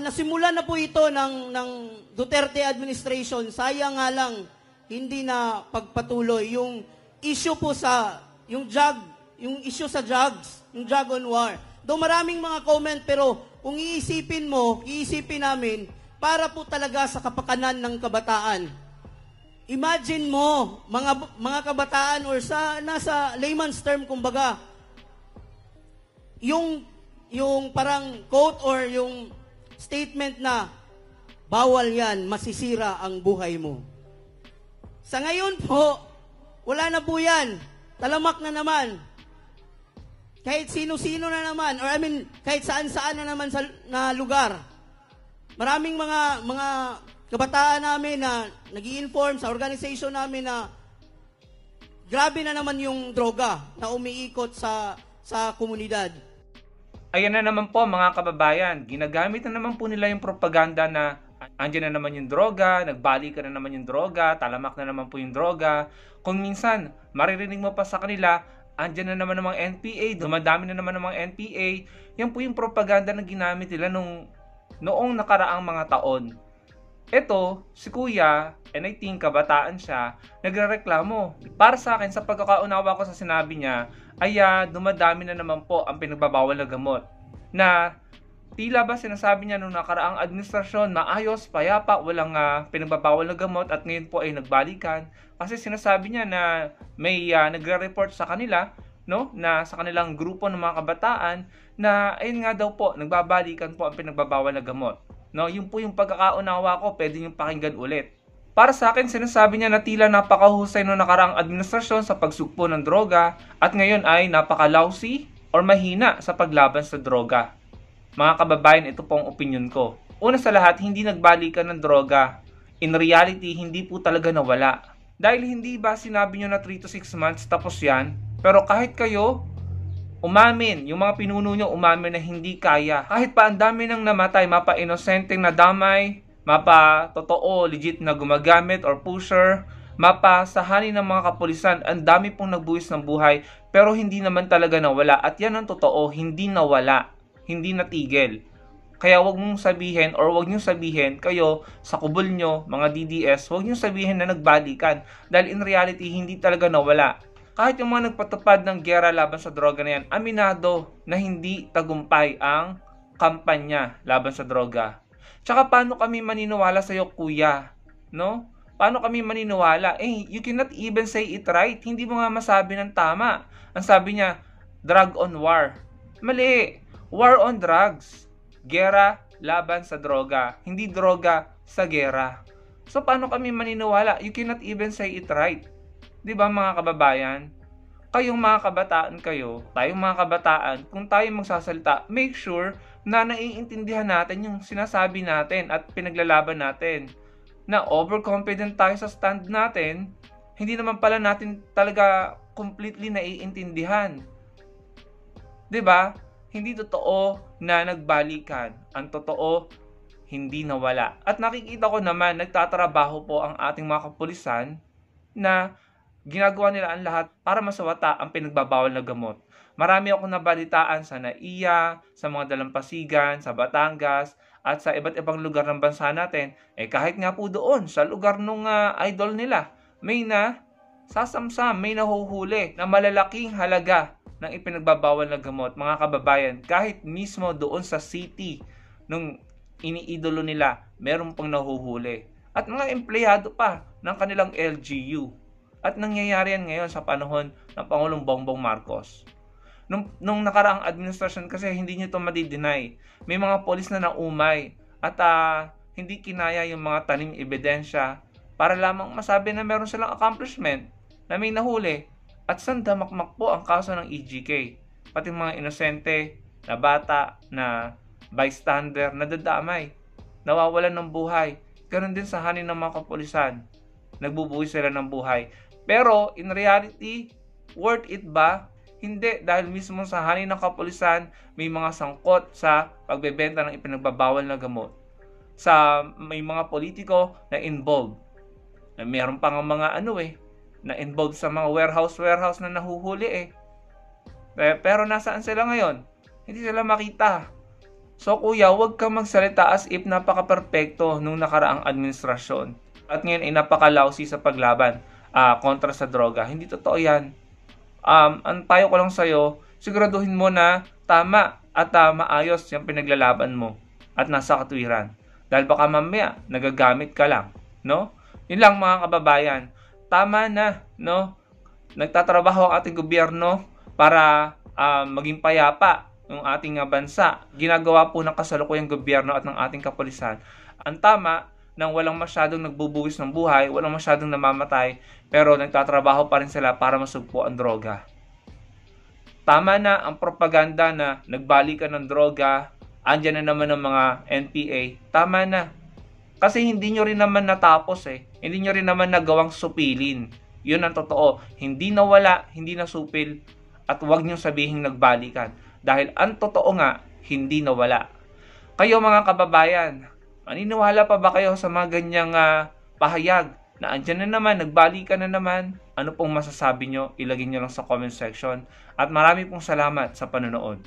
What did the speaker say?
nasimulan na po ito ng Duterte administration. Sayang nga lang, hindi na pagpatuloy. Yung issue po yung issue sa drugs, yung drug on war. Though maraming mga comment, pero kung iisipin namin, para po talaga sa kapakanan ng kabataan. Imagine mo, mga kabataan or nasa layman's term, kumbaga, yung parang quote or yung statement na bawal yan, masisira ang buhay mo. Sa ngayon po, wala na po yan. Talamak na naman. Kahit sino-sino na naman, or kahit saan-saan na naman na lugar. Maraming mga kabataan namin na nag-i-inform sa organization namin na grabe na naman yung droga na umiikot sa komunidad. Ayan na naman po mga kababayan, ginagamit na naman po nila yung propaganda na andyan na naman yung droga, nagbalikan na naman yung droga, talamak na naman po yung droga. Kung minsan, maririnig mo pa sa kanila, andyan na naman ng mga NPA, dumadami na naman ng mga NPA. Yan po yung propaganda na ginamit nila noong nakaraang mga taon. Ito, si Kuya, and I think kabataan siya, nagrereklamo. Para sa akin, sa pagkakaunawa ko sa sinabi niya, ay dumadami na naman po ang pinagbabawal na gamot. Na tila ba sinasabi niya nung nakaraang administrasyon, maayos, payapa, walang pinagbabawal na gamot at ngayon po ay nagbalikan. Kasi sinasabi niya na may nagre-report sa kanila, no, na sa kanilang grupo ng mga kabataan, na ayun nga daw po, nagbabalikan po ang pinagbabawal na gamot. No, yun po yung pagkakaunawa ko, pwede niyong pakinggan ulit. Para sa akin, sinasabi niya na tila napakahusay noong nakaraang administrasyon sa pagsugpo ng droga at ngayon ay napaka-lousy or mahina sa paglaban sa droga. Mga kababayan, ito po ang opinion ko. Una sa lahat, hindi nagbalikan ng droga. In reality, hindi po talaga nawala. Dahil hindi ba sinabi niyo na 3 to 6 months tapos yan? Pero kahit kayo, umamin, yung mga pinuno nyo umamin na hindi kaya. Kahit pa ang dami nang namatay, mapa-inosenteng nadamay, mapa-totoo, legit na gumagamit or pusher, mapa-sahani ng mga kapulisan, ang dami pong nagbuwis ng buhay, pero hindi naman talaga nawala. At yan ang totoo, hindi nawala, hindi natigil. Kaya wag mong sabihin or wag nyo sabihin, kayo sa kubol nyo, mga DDS, wag nyo sabihin na nagbalikan. Dahil in reality, hindi talaga nawala. Kahit yung mga nagpatupad ng giyera laban sa droga na yan, aminado na hindi tagumpay ang kampanya laban sa droga. Tsaka paano kami maniniwala sa'yo, Kuya? No? Paano kami maniniwala? You cannot even say it right. Hindi mo nga masabi ng tama. Ang sabi niya, drug on war. Mali. War on drugs. Giyera laban sa droga. Hindi droga sa giyera. So paano kami maniniwala? You cannot even say it right. Diba mga kababayan? Kayong mga kabataan tayong mga kabataan, kung tayo magsasalita, make sure na naiintindihan natin yung sinasabi natin at pinaglalaban natin. Na overconfident tayo sa stand natin, hindi naman pala natin talaga completely naiintindihan. Diba? Hindi totoo na nagbalikan. Ang totoo, hindi nawala. At nakikita ko naman, nagtatrabaho po ang ating mga kapulisan na ginagawa nila ang lahat para masawata ang pinagbabawal na gamot. Marami akong nabalitaan sa NAIA, sa mga dalampasigan, sa Batangas, at sa iba't ibang lugar ng bansa natin. Kahit nga po doon, sa lugar nung idol nila, may sasamsam, may nahuhuli na malalaking halaga ng ipinagbabawal na gamot. Mga kababayan, kahit mismo doon sa city nung iniidolo nila, meron pang nahuhuli. At mga empleyado pa ng kanilang LGU. At nangyayari yan ngayon sa panahon ng Pangulong Bongbong Marcos. Nung nakaraang administrasyon kasi hindi nyo ito madi-deny. May mga polis na naumay at hindi kinaya yung mga tanim ebidensya para lamang masabi na meron silang accomplishment na may nahuli at sandamakmak po ang kaso ng EGK. Pati mga inosente na bata na bystander na dadamay, nawawalan ng buhay. Ganon din sa hanin ng mga kapulisan. Nagbubuhay sila ng buhay. Pero, in reality, worth it ba? Hindi, dahil mismo sa hanin ng kapulisan, may mga sangkot sa pagbebenta ng ipinagbabawal na gamot. May mga politiko na involved. Na mayroon pa nga mga na involved sa mga warehouse na nahuhuli Pero nasaan sila ngayon? Hindi sila makita. So kuya, huwag kang magsalita as if napaka-perpekto nung nakaraang administrasyon. At ngayon ay napaka-lousy sa paglaban kontra sa droga. Hindi totoo yan. Ang payo ko lang sa'yo, siguraduhin mo na tama at maayos yung pinaglalaban mo at nasa katwiran. Dahil baka mamaya, nagagamit ka lang. No? Yun lang mga kababayan. Tama na, no? Nagtatrabaho ang ating gobyerno para maging payapa yung ating bansa. Ginagawa po ng kasalukuyang gobyerno at ng ating kapulisan. Ang tama, nang walang masyadong nagbubuwis ng buhay, walang masyadong namamatay, pero nagtatrabaho pa rin sila para masugpo ang droga. Tama na ang propaganda na nagbalikan ng droga, andyan na naman ng mga NPA. Tama na. Kasi hindi nyo rin naman natapos Hindi nyo rin naman nagawang supilin. Yun ang totoo. Hindi nawala, hindi nasupil, at huwag nyo sabihin nagbalikan. Dahil ang totoo nga, hindi nawala. Kayo mga kababayan, maniniwala pa ba kayo sa mga ganyang pahayag na andyan na naman, nagbalikan na naman? Ano pong masasabi nyo? Ilagay nyo lang sa comment section. At marami pong salamat sa panonood.